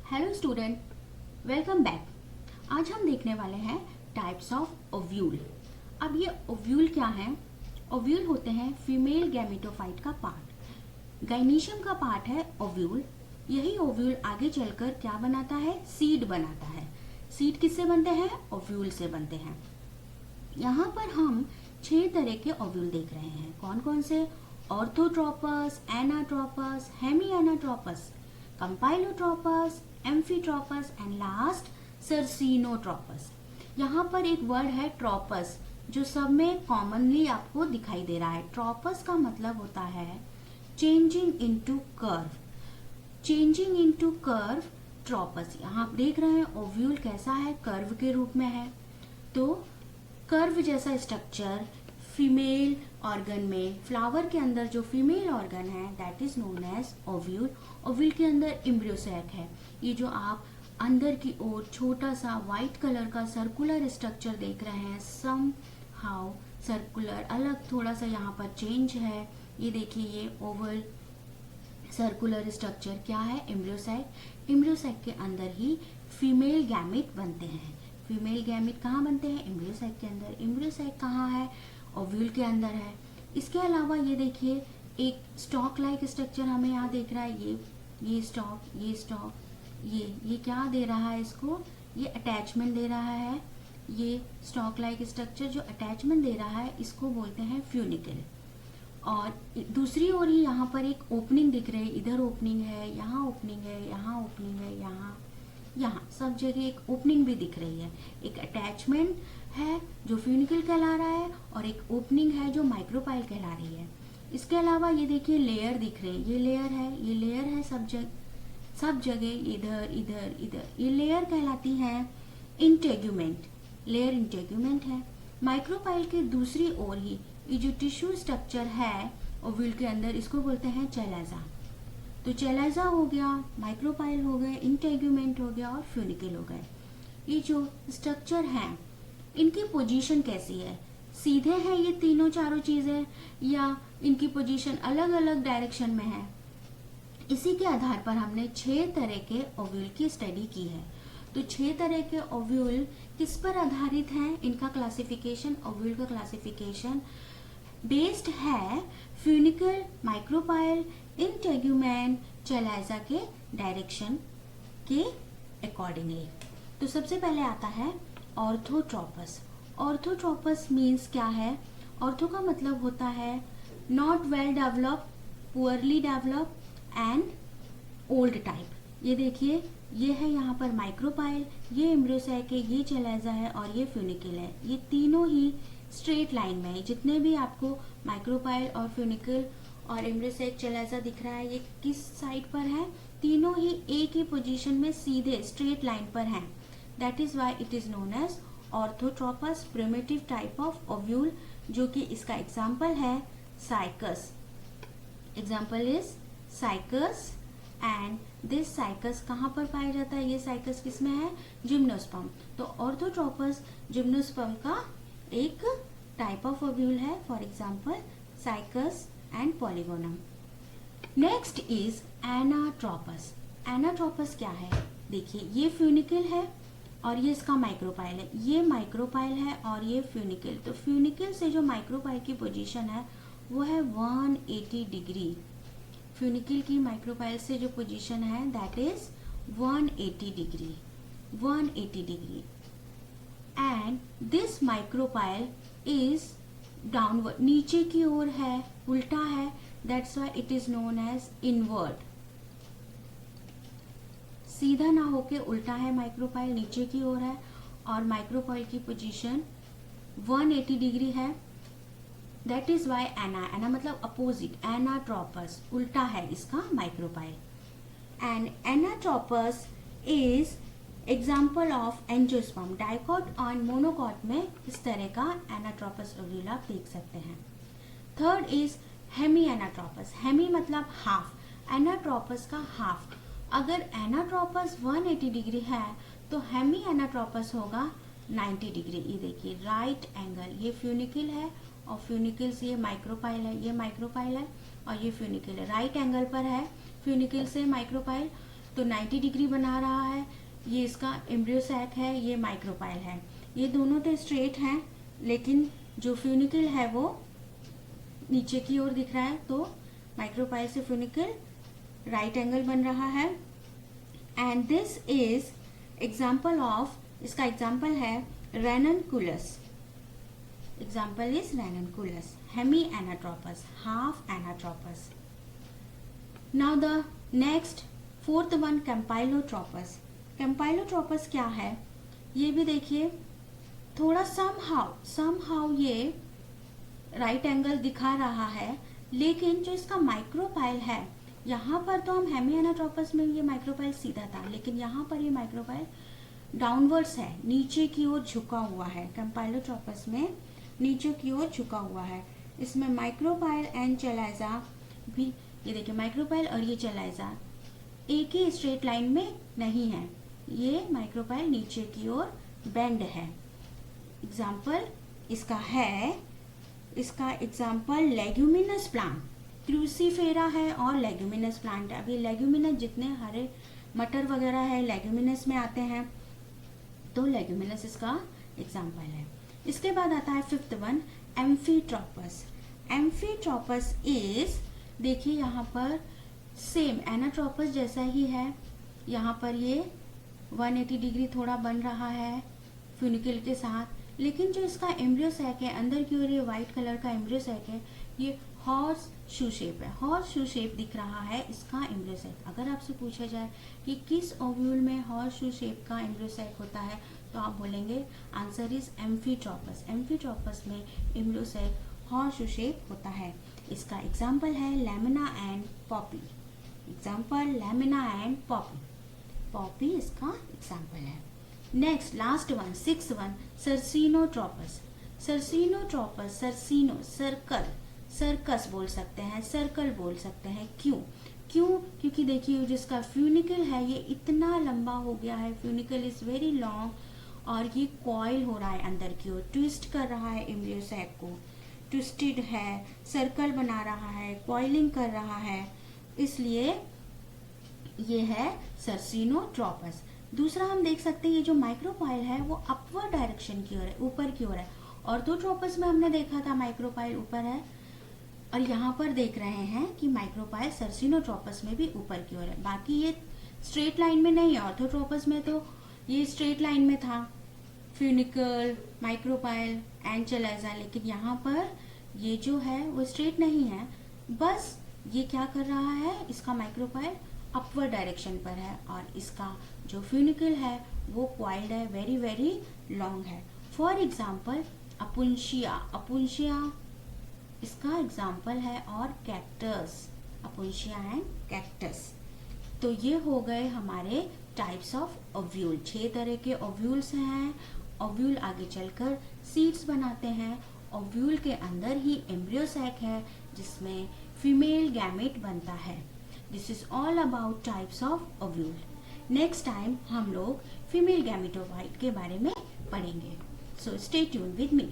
Hello student, welcome back. आज हम देखने वाले हैं टाइप्स ऑफ ओव्यूल। अब ये ओव्यूल क्या है? ओव्यूल होते हैं फीमेल गैमेटोफाइट का पार्ट। गाइनीशियम का पार्ट है ओव्यूल। यही ओव्यूल आगे चलकर क्या बनाता है? सीड बनाता है। सीड किससे बनते हैं? ओव्यूल से बनते हैं। यहाँ पर हम 6 तरह के ओव्यूल देख रहे हैं। कौन कौन से? Orthotropous, anatropous, hemi anatropous, campylotropous, amphitropous and last circinotropous. यहाँ पर एक वर्ड है ट्रोपस, जो सब में कॉमनली आपको दिखाई दे रहा है। ट्रोपस का मतलब होता है changing into curve. Changing into curve tropous. यहाँ आप देख रहे हैं ओव्यूल कैसा है? कर्व के रूप में है। तो कर्व जैसा स्ट्रक्चर फीमेल ऑर्गन में, फ्लावर के अंदर जो फीमेल ऑर्गन है that is known as ovule. Ovule के अंदर एम्ब्रियो सैक है। ये जो आप अंदर की ओर छोटा सा व्हाइट कलर का सर्कुलर स्ट्रक्चर देख रहे हैं, सम हाउ सर्कुलर, अलग थोड़ा सा यहाँ पर चेंज है। ये देखिए, ये ओवल सर्कुलर स्ट्रक्चर क्या है? Embryo sac. एम्ब्रियो सैक के अंदर ही फीमेल गैमेट बनते हैं। फीमेल गैमेट कहाँ बनते हैं? एम्ब्रियो सैक के अंदर। एम्ब्रियो सैक कहाँ है? ओव्यूल के अंदर है। इसके अलावा ये देखिए, एक स्टॉक लाइक स्ट्रक्चर हमें यहाँ दिख रहा है। ये स्टॉक, ये स्टॉक, ये क्या दे रहा है इसको? ये अटैचमेंट दे रहा है। ये स्टॉक लाइक स्ट्रक्चर जो अटैचमेंट दे रहा है इसको बोलते हैं फ्यूनिकल। और दूसरी ओर ही यहाँ पर एक ओपनिंग दिख रही है। इधर ओपनिंग है, यहाँ ओपनिंग है, यहाँ ओपनिंग है, यहाँ सब जगह एक ओपनिंग भी दिख रही है। एक अटैचमेंट है जो फ्यूनिकल कहला रहा है और एक ओपनिंग है जो माइक्रोपाइल कहला रही है। इसके अलावा ये देखिए लेयर दिख रहे हैं। ये लेयर है, ये लेयर है सब जगह, इधर इधर इधर। ये लेयर कहलाती है इंटेग्यूमेंट। लेयर इंटेग्यूमेंट है। माइक्रोपाइल के दूसरी ओर ही ये जो टिश्यू स्ट्रक्चर है ओव्यूल के अंदर, इसको बोलते हैं चैलाजा। तो चैलाजा हो गया, माइक्रोपाइल हो गए, इंटेग्यूमेंट हो गया और फ्यूनिकल हो गए। ये जो स्ट्रक्चर हैं इनकी पोजीशन कैसी है? सीधे हैं ये तीनों चारों चीजें या इनकी पोजीशन अलग अलग डायरेक्शन में है? इसी के आधार पर हमने 6 तरह के ओव्यूल की स्टडी की है। तो 6 तरह के ओव्यूल किस पर आधारित हैं? इनका क्लासिफिकेशन, ओव्यूल का क्लासिफिकेशन बेस्ड है फ्यूनिकल, माइक्रोपाइल, इंटेग्यूमेंट, चैलाजा के डायरेक्शन के अकॉर्डिंगली। तो सबसे पहले आता है ऑर्थोट्रोपस। ऑर्थोट्रोपस मीन्स क्या है? ऑर्थो का मतलब होता है not well develop, poorly develop and old type. ये देखिए, ये है यहाँ पर माइक्रोपाइल, ये एम्ब्रियो सैक है, ये चैलाजा है और ये फ्यूनिकल है। ये तीनों ही स्ट्रेट लाइन में है। जितने भी आपको माइक्रोपाइल और फ्यूनिकल और एम्ब्रियो सैक, चैलाजा दिख रहा है, ये किस साइड पर है? तीनों ही एक ही पोजीशन में सीधे स्ट्रेट लाइन पर हैं। That is why it is known as orthotropous, primitive type of ovule, जो कि इसका एग्जाम्पल है Cycas. Example is Cycas and this Cycas कहाँ पर पाया जाता है? ये साइकस किस में है? जिम्नोस्पर्म। तो ऑर्थोट्रोपस जिम्नोस्पर्म का एक टाइप ऑफ ओव्यूल है। For example cycas and polygonum. Next is anatropous. Anatropous क्या है? देखिए, ये फ्यूनिकल है और ये इसका माइक्रोपाइल है। ये माइक्रोपाइल है और ये फ्यूनिकल। तो फ्यूनिकल से जो माइक्रोपाइल की पोजीशन है वो है 180 डिग्री। फ्यूनिकल की माइक्रोपाइल से जो पोजीशन है that is 180 degree. 180 degree. And this micropyle is downward, नीचे की ओर है, उल्टा है। That's why it is known as inverted. सीधा ना होके उल्टा है माइक्रोपाइल, नीचे की ओर है और माइक्रोपाइल की पोजीशन 180 डिग्री है। दैट इज वाई एना मतलब अपोजिट, एनाट्रोपस उल्टा है इसका micropyle. And anatropous is example of angiosperm. Dicot और मोनोकॉट में इस तरह का एनाट्रोपस ओव्यूल आप देख सकते हैं। Third is hemi anatropous. Hemi मतलब हाफ, एनाट्रोपस का हाफ। अगर एनाट्रोपस 180 डिग्री है तो हेमी एनाट्रोपस होगा 90 डिग्री। ये देखिए, राइट एंगल। ये फ्यूनिकल है और फ्यूनिकल से ये माइक्रोपाइल है, ये माइक्रोपाइल है और ये फ्यूनिकल है, राइट एंगल पर है फ्यूनिकल से माइक्रोपाइल। तो 90 डिग्री बना रहा है। ये इसका एम्ब्रियो सैक है, ये माइक्रोपाइल है। ये दोनों तो स्ट्रेट हैं, लेकिन जो फ्यूनिकल है वो नीचे की ओर दिख रहा है, तो माइक्रोपाइल से फ्यूनिकल राइट एंगल बन रहा है। And this is example of, इसका एग्जाम्पल है ranunculus. Example is ranunculus, hemi anatropous, half anatropous. Now the next fourth one campylotropous. Campylotropous क्या है ये भी देखिए, थोड़ा समहाउ ये राइट एंगल दिखा रहा है, लेकिन जो इसका माइक्रोपाइल है, यहाँ पर तो हम हेमी एनाट्रोपस में ये माइक्रोपाइल सीधा था, लेकिन यहाँ पर ये माइक्रोपाइल डाउनवर्ड्स है, नीचे की ओर झुका हुआ है। कैम्पाइलोट्रोपस में नीचे की ओर झुका हुआ है। इसमें माइक्रोपाइल एंड चेलाइजा भी, ये देखिए माइक्रोपाइल और ये चेलाइजा एक ही स्ट्रेट लाइन में नहीं है, ये माइक्रोपाइल नीचे की ओर बेंड है। एग्जाम्पल इसका है, इसका एग्जाम्पल लेग्यूमिनस प्लांट, क्रूसीफेरा है और लेग्यूमिनस प्लांट है। अभी लेग्यूमिनस जितने हरे मटर वगैरह है लेग्यूमिनस में आते हैं, तो लेग्यूमिनस इसका एग्जाम्पल है। इसके बाद आता है फिफ्थ वन, एम्फीट्रोपस। एम्फीट्रोपस इज, देखिए यहाँ पर सेम एनाट्रोपस जैसा ही है, यहाँ पर ये 180 डिग्री थोड़ा बन रहा है फ्यूनिकल के साथ, लेकिन जो इसका एम्ब्रियो सैक है अंदर की ओर, ये व्हाइट कलर का एम्ब्रियो सैक है, ये हॉर्स शू शेप है, हॉर्स शू शेप दिख रहा है इसका एम्ब्रियो सैक। अगर आपसे पूछा जाए कि किस ओव्यूल में हॉर्स शू शेप का एम्ब्रियो सैक होता है, तो आप बोलेंगे आंसर इज एम्फीट्रोपस। एम्फीट्रोपस में embryo sac horse shoe shape होता है। इसका एग्जाम्पल है lemna and poppy. Example lemna and poppy, poppy इसका एग्जाम्पल है। Next last one, six one, circinotropous. Circinotropous, circino circle, circus बोल सकते हैं, सर्कल बोल सकते हैं। क्यों? क्योंकि देखिए जिसका फ्यूनिकल है ये इतना लंबा हो गया है, फ्यूनिकल इज वेरी लॉन्ग और ये कॉइल हो रहा है अंदर की ओर, ट्विस्ट कर रहा है एम्ब्रियो सैक को, ट्विस्टेड है, सर्कल बना रहा है, कॉइलिंग कर रहा है, इसलिए ये है सर्सिनोट्रोपस। दूसरा हम देख सकते हैं ये जो माइक्रोपाइल है वो अपवर्ड डायरेक्शन की ओर है, ऊपर की ओर है। ऑर्थोट्रोपस में हमने देखा था माइक्रोपाइल ऊपर है, और यहाँ पर देख रहे हैं कि माइक्रोपाइल सर्सिनोट्रोपस में भी ऊपर की ओर है। बाकी ये स्ट्रेट लाइन में नहीं है, ऑर्थोट्रोपस में तो ये स्ट्रेट लाइन में था, फ्यूनिकल, माइक्रोपाइल एंड चेलाइजा, लेकिन यहाँ पर ये जो है वो स्ट्रेट नहीं है, बस ये क्या कर रहा है, इसका माइक्रोपाइल अपवर्ड डायरेक्शन पर है और इसका जो फ्यूनिकल है वो क्वाइल्ड है, वेरी वेरी लॉन्ग है। फॉर एग्जाम्पल अपुंशिया, अपुंशिया इसका एग्जाम्पल है, और कैक्टस, अपुंशिया एंड कैक्टस। तो ये हो गए हमारे टाइप्स ऑफ ओव्यूल। 6 तरह के ओव्यूल्स हैं। ओव्यूल आगे चलकर सीड्स बनाते हैं। ओव्यूल के अंदर ही एम्ब्रियो सैक है जिसमें फीमेल गैमेट बनता है। This is all about types of ovule. Next time हम लोग फीमेल गैमेटोफाइट के बारे में पढ़ेंगे। So stay tune with me.